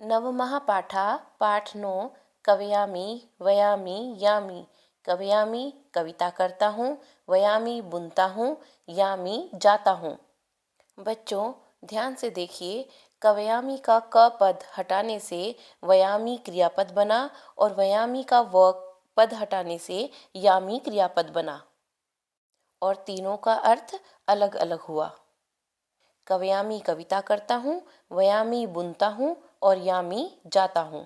नवमः पाठः पाठ 9 कवयामि वयामि यामि। कवयामि कविता करता हूँ, वयामि बुनता हूँ, यामि जाता हूँ। बच्चों ध्यान से देखिए, कवयामि का क पद हटाने से वयामि क्रियापद बना और वयामि का व पद हटाने से यामि क्रियापद बना और तीनों का अर्थ अलग अलग हुआ। कवयामि कविता करता हूँ, वयामि बुनता हूँ और यामि जाता हूँ।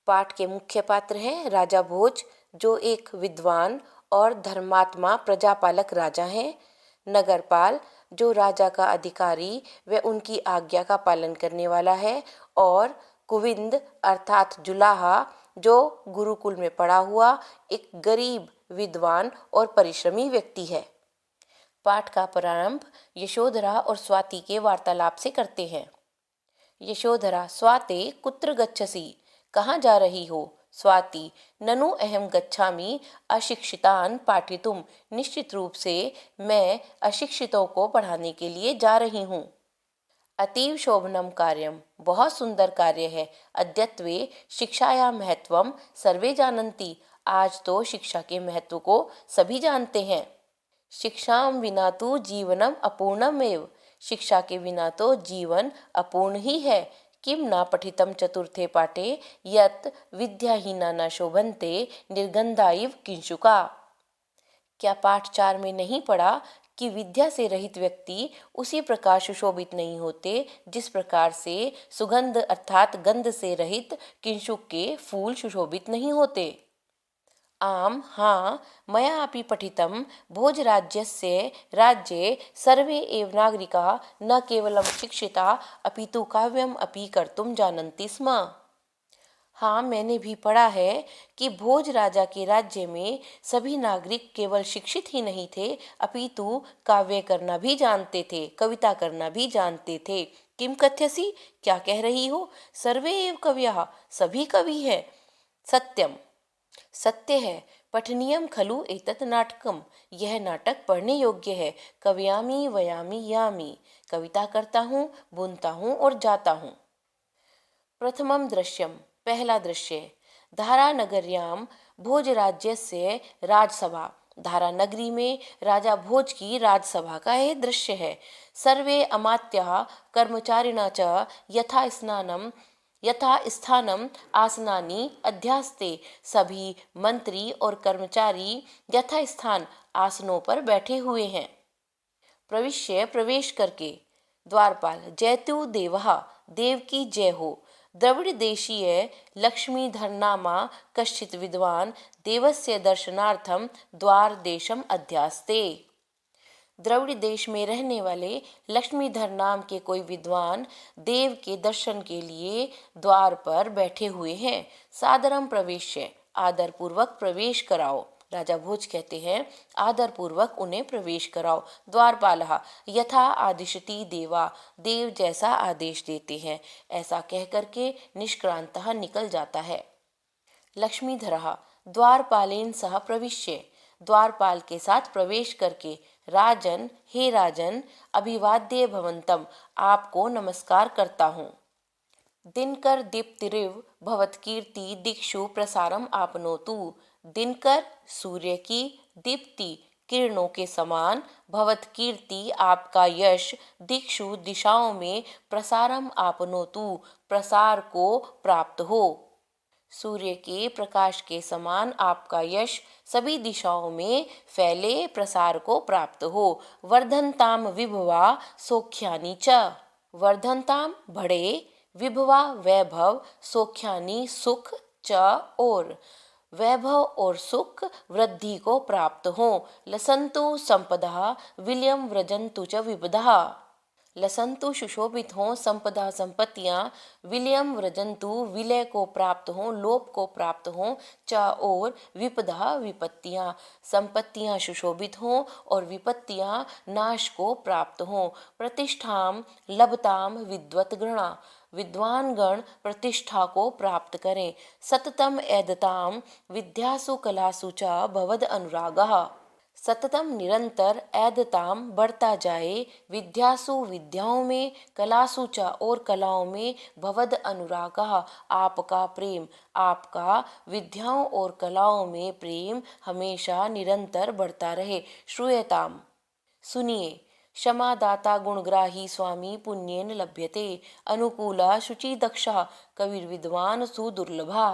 पाठ के मुख्य पात्र हैं राजा भोज, जो एक विद्वान और धर्मात्मा प्रजापालक राजा हैं। नगरपाल, जो राजा का अधिकारी व उनकी आज्ञा का पालन करने वाला है। और कुविंद अर्थात जुलाहा, जो गुरुकुल में पढ़ा हुआ एक गरीब, विद्वान और परिश्रमी व्यक्ति है। पाठ का प्रारंभ यशोधरा और स्वाति के वार्तालाप से करते हैं। यशोधरा: स्वाते कुत्र गच्छसि? कहाँ जा रही हो? स्वाति: ननु अहम गच्छामि अशिक्षितान् पाठितुम। निश्चित रूप से मैं अशिक्षितों को पढ़ाने के लिए जा रही हूँ। अतीव शोभनम कार्यम, बहुत सुंदर कार्य है। अद्यत्वे शिक्षाया महत्वम सर्वे जानन्ति, आज तो शिक्षा के महत्व को सभी जानते हैं। शिक्षाम विना तो जीवनम अपूर्णमेव, शिक्षा के बिना तो जीवन अपूर्ण ही है। किम न पठितम चतुर्थे पाठे यत् विद्याहीना न शोभन्ते निर्गंधा इव किंशुका। क्या पाठ 4 में नहीं पढ़ा कि विद्या से रहित व्यक्ति उसी प्रकार सुशोभित नहीं होते जिस प्रकार से सुगंध अर्थात गंध से रहित किंशुक के फूल सुशोभित नहीं होते। आम हाँ, मया अपि पठितं भोजराज्यस्य राज्ये सर्वे एव नागरिकाः न केवलं शिक्षिताः अपितु काव्यम् अपि कर्तुं जानन्ति स्म। हाँ, मैंने भी पढ़ा है कि भोज राजा के राज्य में सभी नागरिक केवल शिक्षित ही नहीं थे अपितु काव्य करना भी जानते थे, कविता करना भी जानते थे। किम कथ्यसि? क्या कह रही हो? सर्वे एव कवयः, सभी कवि हैं। सत्यम, सत्य है। पठनीयम खलु एतत् नाटकम, यह नाटक पढ़ने योग्य है। कवयामि वयामि यामि, कविता करता हूँ, बुनता हूँ और जाता हूँ। प्रथमम दृश्यम, पहला दृश्य। धारा नगर्याम भोजराज्यस्य राजसभा, धारा नगरी में राजा भोज की राजसभा का यह दृश्य है। सर्वे अमात्याः कर्मचारिणः च यथा स्थानम आसनानि अध्यास्ते, सभी मंत्री और कर्मचारी यथा स्थान आसनों पर बैठे हुए हैं। प्रविश्य, प्रवेश करके। द्वारपाल: जयतु देवः, देव की जय हो। द्रविड़ देशीय लक्ष्मीधर नामा कश्चित् विद्वान् देवस्य दर्शनार्थम द्वार देशम अध्यास्ते। द्रविड़ देश में रहने वाले लक्ष्मीधर नाम के कोई विद्वान देव के दर्शन के लिए द्वार पर बैठे हुए हैं। सादरम प्रवेश्य, आदर पूर्वक प्रवेश कराओ। राजा भोज कहते हैं आदर पूर्वक उन्हें प्रवेश कराओ। द्वारपालः: यथा आदिशति देवा, देव जैसा आदेश देते हैं, ऐसा कह करके निष्क्रांतः निकल जाता है। लक्ष्मीधरः द्वारपालेन सह प्रविश्य, द्वारपाल के साथ प्रवेश करके। राजन, हे राजन, अभिवाद्य भवन्तम, आपको नमस्कार करता हूँ। दिनकर दीप्तिरिव भवत्कीर्ति दिक्षु प्रसारम आपनोतु, दिनकर सूर्य की, दीप्ति किरणों के समान, भवत्कीर्ति आपका यश, दिक्षु दिशाओं में, प्रसारम आपनोतु प्रसार को प्राप्त हो। सूर्य के प्रकाश के समान आपका यश सभी दिशाओं में फैले, प्रसार को प्राप्त हो। वर्धनताम विभवा सौख्यानि च, वर्धनताम बढ़े, विभवा वैभव, सौख्यानि सुख, च और वैभव और सुख वृद्धि को प्राप्त हो। लसंतु संपदा विलयम व्रजंतु च विपदा, लसंतु सुशोभित हों, संपदा संपत्तियाँ, विलयम व्रजंतु विलय को प्राप्त हों, लोप को प्राप्त हों, च और विपदा विपत्तियाँ, संपत्तियाँ सुशोभित हों और विपत्तियाँ नाश को प्राप्त हों। प्रतिष्ठाम लभताम विद्वत गणा, विद्वान गण प्रतिष्ठा को प्राप्त करें। सततम एदताम विद्यासु कलासु च भवद अनुरागः, सततम निरंतर ऐदताम बढ़ता जाए, विद्यासु विद्याओं में, कलासु च और कलाओं में, भवद अनुरागः आपका प्रेम, आपका विद्याओं और कलाओं में प्रेम हमेशा निरंतर बढ़ता रहे। श्रूयताम सुनिए, क्षमादाता गुणग्राही स्वामी पुण्येन लभ्यते, अनुकूला शुचि दक्षा कविर्विद्वान सुदुर्लभा।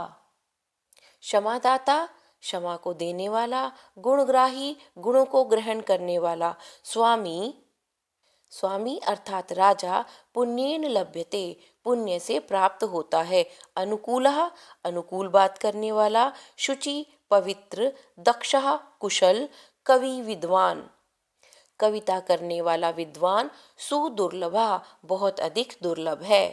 क्षमादाता क्षमा को देने वाला, गुणग्राही गुणों को ग्रहण करने वाला, स्वामी स्वामी अर्थात राजा, पुण्येन लभ्यते पुण्य से प्राप्त होता है, अनुकूलः अनुकूल बात करने वाला, शुचि पवित्र, दक्षः कुशल, कवि विद्वान कविता करने वाला विद्वान, सुदुर्लभा बहुत अधिक दुर्लभ है।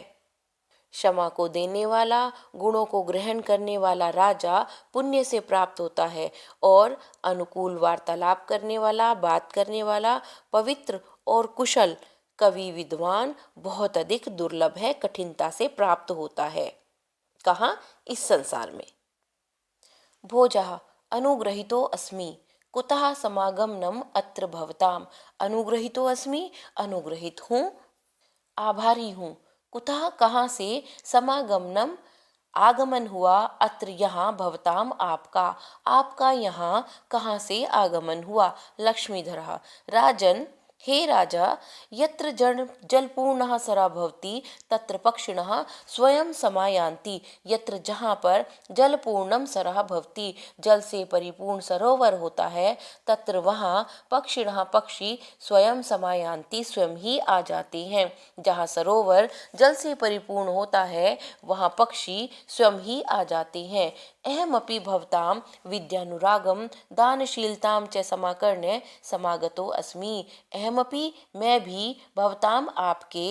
क्षमा को देने वाला, गुणों को ग्रहण करने वाला राजा पुण्य से प्राप्त होता है, और अनुकूल वार्तालाप करने वाला, बात करने वाला, पवित्र और कुशल कवि विद्वान बहुत अधिक दुर्लभ है, कठिनता से प्राप्त होता है। कहाँ? इस संसार में। भोजः अनुग्रहितो अस्मि, कुतः समागमनम अत्र भवताम। अनुग्रहितो अस्मि अनुग्रहित हूँ, आभारी हूँ, कुतः कहाँ से, समागमनम आगमन हुआ, अत्र यहाँ, भवताम आपका, आपका यहाँ कहाँ से आगमन हुआ। लक्ष्मीधरः राजन हे राजा, यत्र जलपूर्णः सरा भवति तत्र पक्षिणः स्वयं समायान्ति। यत्र जहाँ पर जलपूर्णम सरः भवति जल से परिपूर्ण सरोवर होता है, तत्र वहाँ पक्षिणः पक्षी स्वयं समायान्ति स्वयं ही आ जाते हैं। जहाँ सरोवर जल से परिपूर्ण होता है वहाँ पक्षी स्वयं ही आ जाते हैं। अहमपि भवताम विद्यानुरागम दानशीलताम च समाकर्ण्य समागतो अस्मि। अहमपि मैं भी भवताम आपके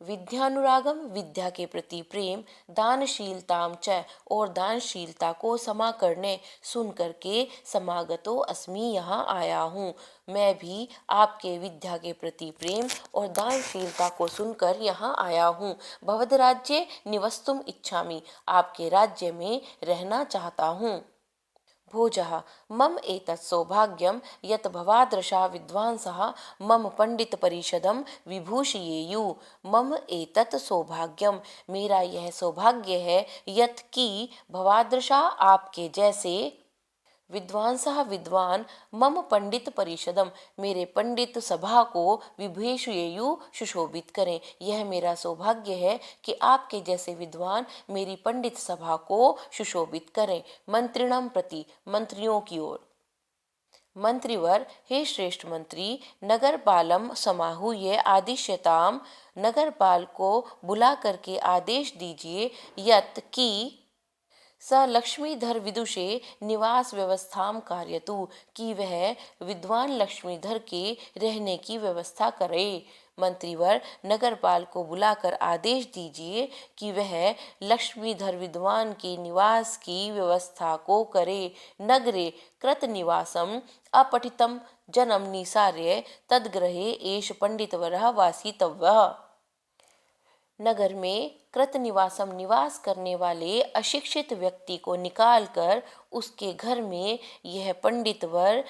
विद्यानुरागम विद्या के प्रति प्रेम, दानशीलताम च और दानशीलता को समा करने सुन करके समागतो अस्मि यहाँ आया हूँ। मैं भी आपके विद्या के प्रति प्रेम और दानशीलता को सुनकर यहाँ आया हूँ। भवद राज्ये निवस्तुम इच्छामि, आपके राज्य में रहना चाहता हूँ। भोजः मम एतत् सौभाग्यं यत् भवादृशा विद्वांसः मम पंडित परिषदं विभूषयेयुः। मम एतत् सौभाग्यम मेरा यह सौभाग्य है, यत् कि भवादृशा आपके जैसे, विद्वांसः विद्वान, मम पंडित परिषदम मेरे पंडित सभा को, विभूषयेयुः सुशोभित करें। यह मेरा सौभाग्य है कि आपके जैसे विद्वान मेरी पंडित सभा को सुशोभित करें। मंत्रिणम प्रति मंत्रियों की ओर। मंत्रीवर हे श्रेष्ठ मंत्री, नगरपालम समाहूय आदिश्यताम नगरपाल को बुला करके आदेश दीजिए, यत् की स लक्ष्मीधर विदुषे निवास व्यवस्थाम कार्यतु कि वह विद्वान लक्ष्मीधर के रहने की व्यवस्था करे। मंत्रीवर नगरपाल को बुलाकर आदेश दीजिए कि वह लक्ष्मीधर विद्वान के निवास की व्यवस्था को करे। नगरे कृत निवासम अपठितम जनम निसार्य तद्ग्रहे एष पंडितवरः वासितव्यः। नगर में कृत निवासम निवास करने वाले अशिक्षित व्यक्ति को निकालकर उसके घर में यह पंडितवर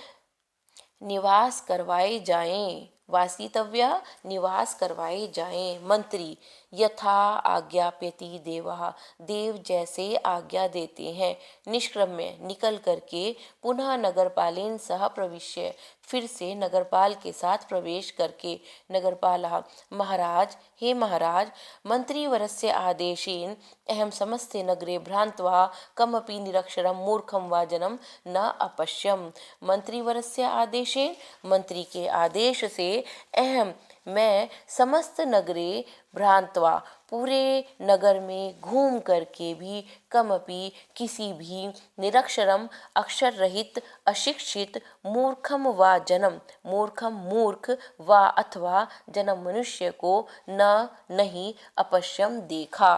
निवास करवाए जाएं। वासितव्य निवास करवाए जाएं। मंत्री यथा आज्ञाप्यति देवः देव जैसे आज्ञा देते हैं। निष्क्रम्य निकल करके, पुनः नगरपालेन सह प्रविश्य फिर से नगरपाल के साथ प्रवेश करके। नगरपालः महाराज हे महाराज, मंत्रीवरस्य आदेशेन अहम समस्ते नगरे भ्रांत्वा कमपि निरक्षरम मूर्खम वा जनम न अपश्यम। मंत्रीवरस्य आदेशेन मंत्री के आदेश से अहम मैं समस्त नगरे भ्रांतवा पूरे नगर में घूम करके भी, कमपि किसी भी, निरक्षरम अक्षर रहित, अशिक्षित, मूर्खम व जनम मूर्खम मूर्ख व अथवा जनम मनुष्य को न नहीं अपश्यम देखा।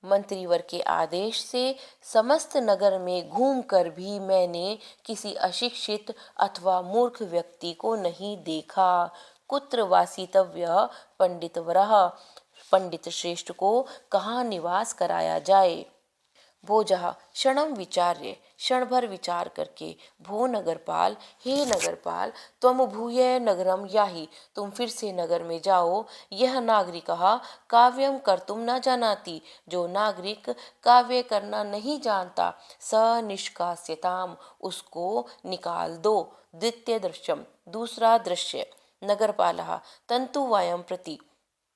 मंत्रीवर के आदेश से समस्त नगर में घूमकर भी मैंने किसी अशिक्षित अथवा मूर्ख व्यक्ति को नहीं देखा। कुत्र वासितव्य पंडितवरः पंडित श्रेष्ठ को कहाँ निवास कराया जाए। भोजः क्षणं विचार्य, क्षण भर विचार करके। भो नगरपाल, हे नगरपाल, त्वम भूय नगरम याहि, तुम फिर से नगर में जाओ। यह नागरिकः काव्यम कर्तुम न जानाति, जो नागरिक काव्य करना नहीं जानता, स निष्कास्यताम, उसको निकाल दो। द्वितीय दृश्यम, दूसरा दृश्य। नगरपालः तंतु वायम प्रति,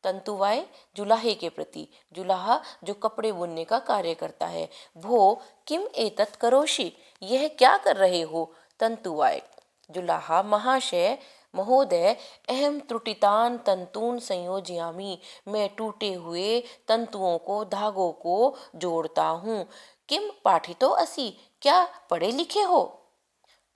तंतुवाय जुलाहे के प्रति, जुलाहा जो कपड़े बुनने का कार्य करता है। भो किम एतत् करोषि, यह क्या कर रहे हो। तंतुवाय जुलाहा महाशय महोदय, अहम त्रुटितान तंतून संयोजयामि, मैं टूटे हुए तंतुओं को धागों को जोड़ता हूँ। किम पाठितो असि, क्या पढ़े लिखे हो।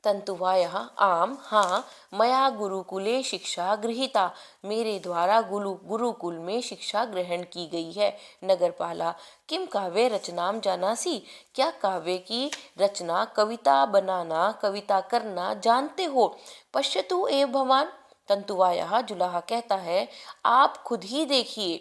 तंतुवायः आम हाँ, मया गुरुकुले शिक्षा गृहीता, मेरे द्वारा गुरुकुल में शिक्षा ग्रहण की गई है। नगरपाला किम काव्य रचनाम जानासी, क्या काव्य की रचना कविता बनाना कविता करना जानते हो। पश्यतु एव भवान, तंतुवायः जुलाहा कहता है आप खुद ही देखिए।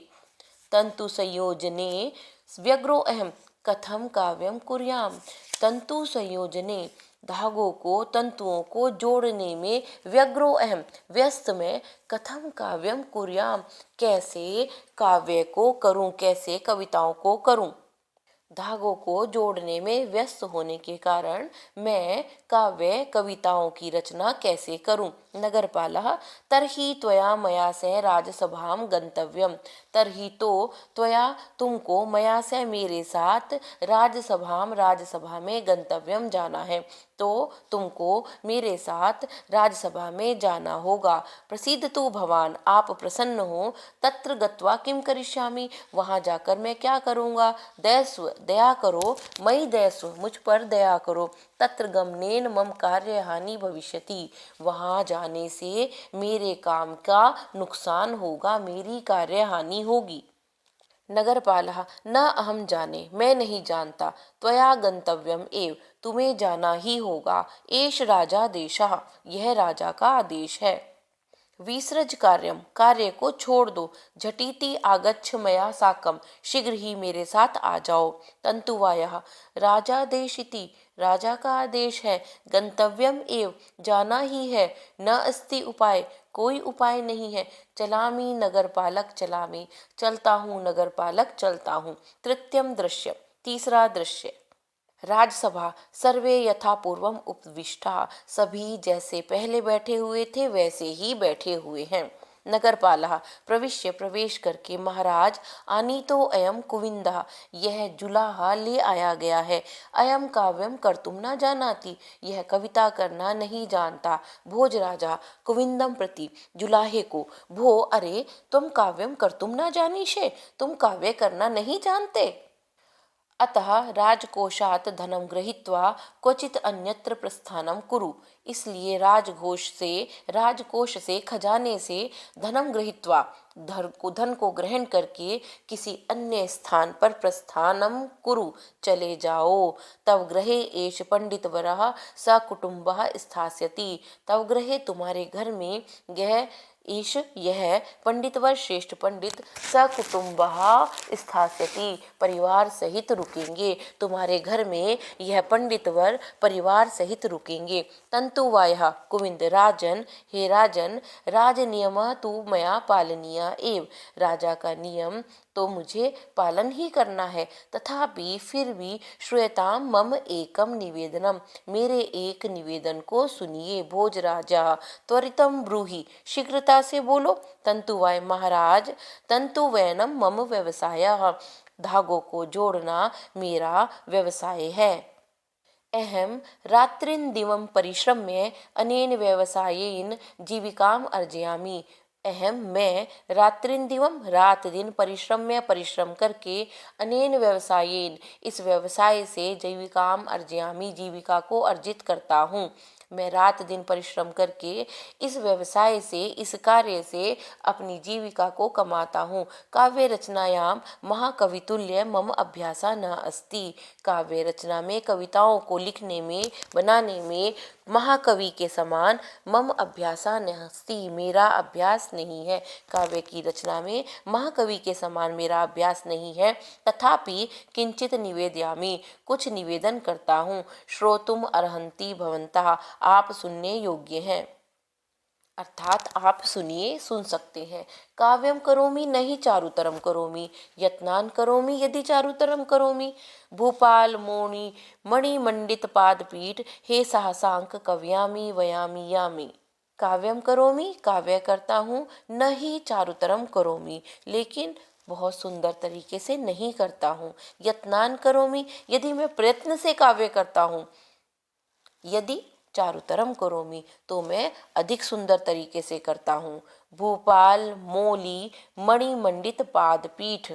तंतु संयोजने व्यग्रो अहम कथम काव्यम कुर्याम, तंतु संयोजने धागों को तंतुओं को जोड़ने में व्यग्रो अहम व्यस्त में, कथम काव्यम कुर्याम कैसे काव्य को करूं, कैसे कविताओं को करूं। धागों को जोड़ने में व्यस्त होने के कारण मैं काव्य कविताओं की रचना कैसे करूं। नगरपालः तर्हि त्वया मया से राजसभाम गंतव्यम, तर्हि तो त्वया तुमको मया से मेरे साथ राजसभा में गंतव्यम जाना है, तो तुमको मेरे साथ राजसभा में जाना होगा। प्रसिद्ध तु भवान, आप प्रसन्न हो। तत्र गत्वा किम करिष्यामि, वहां जाकर मैं क्या करूंगा। दयस्व दया करो, मयि दयस्व मुझ पर दया करो। तत्र गमनेन मम कार्य हानि भविष्यति, वहां जाने से मेरे काम का नुकसान होगा, मेरी कार्य हानि होगी। नगरपालः न अहम जाने, मैं नहीं जानता। त्वया गंतव्यम एव, तुम्हें जाना ही होगा। एष राजा देशः, यह राजा का आदेश है। विसृज कार्यम, कार्य को छोड़ दो। झटिति आगच्छ मया साकम, शीघ्र ही मेरे साथ आ जाओ। तंतुवायः राजादेशिति, राजा का आदेश है। गंतव्यम एव, जाना ही है। न अस्ति उपाय, कोई उपाय नहीं है। चलामी नगरपालक चलामी, चलता हूँ नगरपालक चलता हूँ। तृतीयम दृश्य, तीसरा दृश्य। राजसभा सर्वे यथा पूर्वम उपविष्टा, सभी जैसे पहले बैठे हुए थे वैसे ही बैठे हुए हैं। नगरपालः प्रविश्य, प्रवेश करके। महाराज आनीतो अयम कुविंदः, यह जुलाहा ले आया गया है। अयम काव्यम कर्तुम न जानाति, यह कविता करना नहीं जानता। भोजराजा कुविंदम प्रति, जुलाहे को। भो अरे तुम काव्यम कर्तुम न जानीषे, तुम काव्य करना नहीं जानते। अतः राजकोषात् धनं गृहीत्वा क्वचित अन्यत्र प्रस्थानं कुरु, इसलिए राजकोष से खजाने से धनं गृहीत्वा धन को ग्रहण करके किसी अन्य स्थान पर प्रस्थानम कुरु, चले जाओ। तव गृहे एष पंडितवरः सकुटुम्बः स्थास्यति, तव गृहे तुम्हारे घर में ईश यह पंडितवर श्रेष्ठ पंडित सकुटुम्बः स्थास्यति, परिवार सहित रुकेंगे। तुम्हारे घर में यह पंडितवर परिवार सहित रुकेंगे। तंतुवायः कुविंद राजन, हे राजन, राज नियम तु मया पालनीय एव, राजा का नियम तो मुझे पालन ही करना है। तथापि फिर भी श्रूयताम मम एकम निवेदनम, मेरे एक निवेदन को सुनिए। भोजराजा त्वरितम ब्रूहि, शीघ्रता से बोलो। तंतुवाय महाराज तंतुवैनम मम व्यवसायः, धागों को जोड़ना मेरा व्यवसाय है। अहम रात्रिन दिवं परिश्रम्य अनेन व्यवसायेन जीविकाम अर्जयामि, अहम मैं रात्रिन दिवम रात दिन परिश्रम करके अनेन व्यवसायेन इस व्यवसाय से जीविकाम अर्जयामि जीविका को अर्जित करता हूँ। मैं रात दिन परिश्रम करके इस व्यवसाय से इस कार्य से अपनी जीविका को कमाता हूँ। काव्य रचनायाम महाकवितुल्य मम अभ्यासा न अस्ति, काव्य रचना में कविताओं को लिखने में बनाने में महाकवि के समान मम अभ्यासा नास्ति, मेरा अभ्यास नहीं है। काव्य की रचना में महाकवि के समान मेरा अभ्यास नहीं है। तथापि किंचित निवेदयामि, कुछ निवेदन करता हूँ। श्रोतुम अर्हन्ति भवन्तः, आप सुनने योग्य हैं, अर्थात आप सुनिए, सुन सकते हैं। काव्यम करोमि नहीं चारुतरम करोमि, यत्नान करोमि यदि चारुतरम करोमि। भूपाल मोनि मणिमंडित पादपीठ, हे साहसांक कव्यामि वयामि यामि। काव्यम करोमि, काव्य करता हूँ, नहीं चारुतरम करोमि, लेकिन बहुत सुंदर तरीके से नहीं करता हूँ। यत्नान करोमि, यदि मैं प्रयत्न से काव्य करता हूँ। यदि चारुतरम करोमि, तो मैं अधिक सुंदर तरीके से करता हूँ। भूपाल मोली मणिमंडित पादपीठ,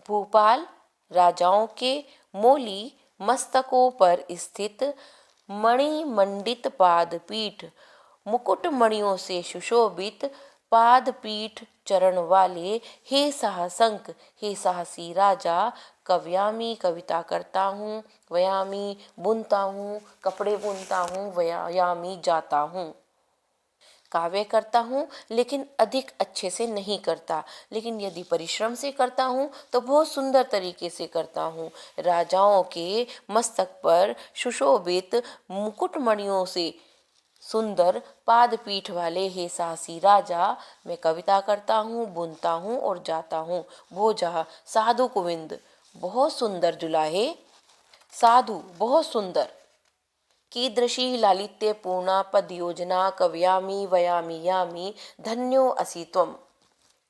भूपाल राजाओं के, मोली मस्तकों पर स्थित, मणिमंडित पादपीठ मुकुट मणियों से सुशोभित, पादपीठ चरण वाले, हे साहसंक, हे साहसी राजा। कव्यामी, कविता करता हूँ। वयामी, बुनता हूँ, कपड़े बुनता हूँ। वयामी, जाता हूँ। काव्य करता हूँ लेकिन अधिक अच्छे से नहीं करता, लेकिन यदि परिश्रम से करता हूँ तो बहुत सुंदर तरीके से करता हूँ। राजाओं के मस्तक पर सुशोभित मुकुटमणियों से सुंदर पादपीठ वाले, हे साहसी राजा, मैं कविता करता हूँ, बुनता हूँ और जाता हूँ। भोजा साधु कुविंद, बहुत सुंदर जुलाहे। साधु, बहुत सुंदर। कीदृशी लालित्य पूर्णा पद योजना, कव्यामि वयामि यामि, धन्यो असि त्वम्।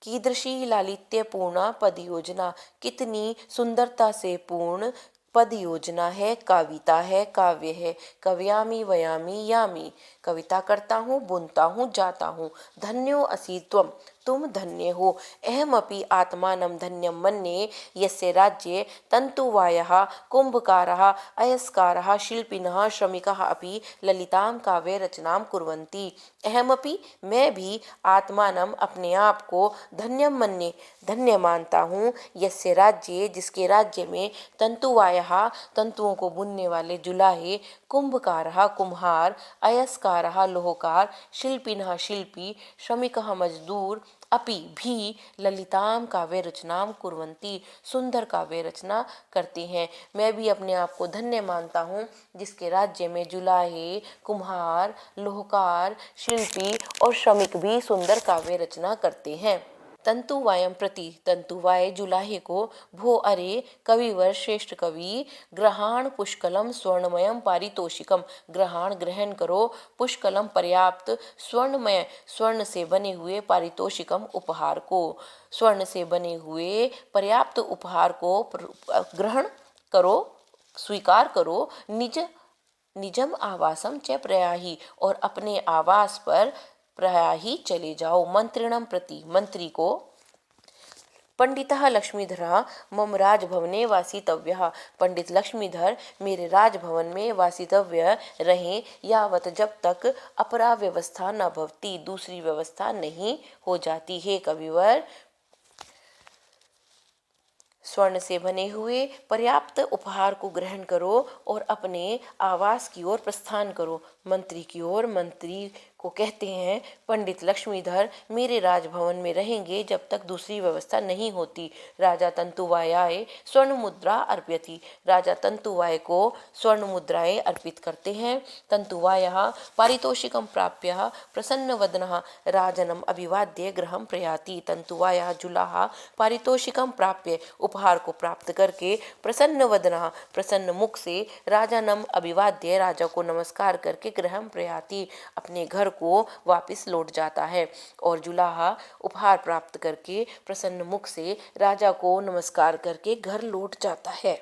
कीदृशी लालित्य पूर्णा पद योजना, कितनी सुंदरता से पूर्ण पद योजना है, कविता है, काव्य है। कव्यामि वयामि यामि, कविता करता हूँ, बुनता हूँ, जाता हूँ। धन्यो असि त्वम्, तुम धन्य हो। अहमपि आत्मानं धन्यं मन्ये, यस्य राज्ये तन्तुवायः कुम्भकारः अयस्कारः शिल्पिनः श्रमिकः अपि ललितां काव्य रचनां कुर्वन्ति। अहमपि, मैं भी, आत्मानं, अपने आप को, धन्यं मन्ये, धन्य मानता हूँ। यस्य राज्ये, जिसके राज्य में, तंतुवायः, तंतुओं को बुनने वाले जुलाहे, कुंभकारः, कुम्हार, अयस्कारः, लोहकार, शिल्पिनः, शिल्पी, श्रमिकः, मजदूर, अपि, भी, ललिताम काव्य रचनाम कुर्वन्ति, सुंदर काव्य रचना करते हैं। मैं भी अपने आप को धन्य मानता हूँ जिसके राज्य में जुलाहे, कुम्हार, लोहकार, शिल्पी और श्रमिक भी सुंदर काव्य रचना करते हैं। तंतुवायम प्रति, तंतुवाय जुलाहे को, भो अरे कविवर श्रेष्ठ कवि, ग्रहाण पुष्कलम स्वर्णमयम पारितोषिकम, ग्रहण, ग्रहण करो, पुष्कलम पर्याप्त, स्वर्णमय, स्वर्ण से बने हुए, पारितोषिकम उपहार को, स्वर्ण से बने हुए पर्याप्त उपहार को ग्रहण करो, स्वीकार करो। निजम आवासम च प्रयाहि, और अपने आवास पर प्रयाहि चले जाओ। मंत्रिणम प्रति, मंत्री को। पंडितः लक्ष्मीधरः मम राजभवने वासितव्यः, पंडित लक्ष्मीधर मेरे राजभवन में वासितव्य रहें, यावत, जब तक अपरा व्यवस्था न भवति, दूसरी व्यवस्था नहीं हो जाती। हे कविवर, स्वर्ण से बने हुए पर्याप्त उपहार को ग्रहण करो और अपने आवास की ओर प्रस्थान करो। मंत्री की ओर, मंत्री को कहते हैं पंडित लक्ष्मीधर मेरे राजभवन में रहेंगे जब तक दूसरी व्यवस्था नहीं होती। राजा तंतुवायाय स्वर्ण मुद्रा अर्पयति, राजा तंतुवाय को स्वर्ण मुद्राएं अर्पित करते हैं। तंतुवायः पारितोषिकं प्राप्य प्रसन्नवदनः राजनम अभिवाद्य गृहं प्रयाति। तंतुवायः जुलाहा पारितोषिकं प्राप्य, उपहार को प्राप्त करके, प्रसन्नवदनः, प्रसन्न मुख से, राजानम अभिवाद्य, राजा को नमस्कार करके, गृहं प्रयाति, अपने घर को वापस लौट जाता है। और जुलाहा उपहार प्राप्त करके प्रसन्न मुख से राजा को नमस्कार करके घर लौट जाता है।